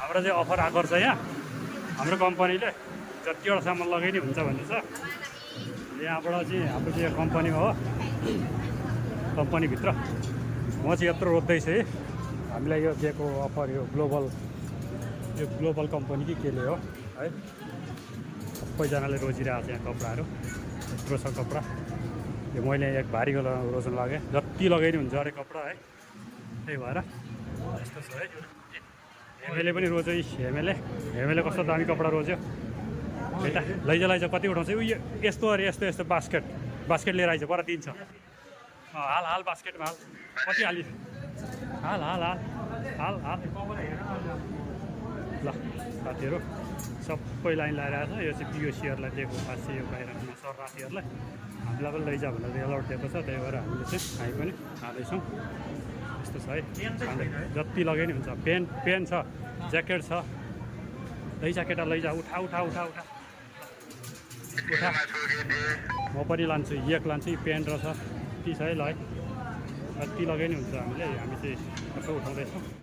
हाम्रो चाहिँ अफर आएको छ यहाँ हाम्रो कम्पनीले जतिवटा सामान लगाइ नि हुन्छ भन्दैछ। यहाँबाट चाहिँ हाम्रो चाहिँ कम्पनी हो, कम्पनीभित्र म चाहिँ यत्रो रोज्दैछु है। हामीलाई यो दिएको अफर यो ग्लोबल कम्पनी कि केले हो है। सबैजनाले रोजिरहेको छ यहाँ कपडाहरू, यत्रो छ कपडा। यो मैले एक भारीको रोज्नु लागेँ, जति लगाइ नि हुन्छ अरे कपडा है। त्यही भएर यस्तो छ है। हेमेले पनि रोज्यो, हेमेले कस्तो दामी कपडा रोज्यो बेटा। लैजा कति उठाउँछ उयो यस्तो अरे यस्तो बास्केट लिएर आइज पर दिन्छ। हाल बास्केटमा हाल, कति हालि हाल ल साथीहरू सबै लाइन लगाइरहेको छ। यो चाहिँ पिओसीहरूलाई दिएको खासै यो बाहिरमा शरणार्थीहरूलाई हामीलाई पनि लैजा भनेर एलाउट दिएको छ। त्यही भएर हामीले चाहिँ हामी पनि खाँदैछौँ। यस्तो छ है, जति लगाइ नि हुन्छ। पेन छ, ज्याकेट छ, लैजा केटा लैजा, उठा म पनि लान्छु, एक लान्छु। पेन रहेछ ती छ है ल, जति लगाइ नि हुन्छ। हामी चाहिँ यसो उठाउँदैछौँ।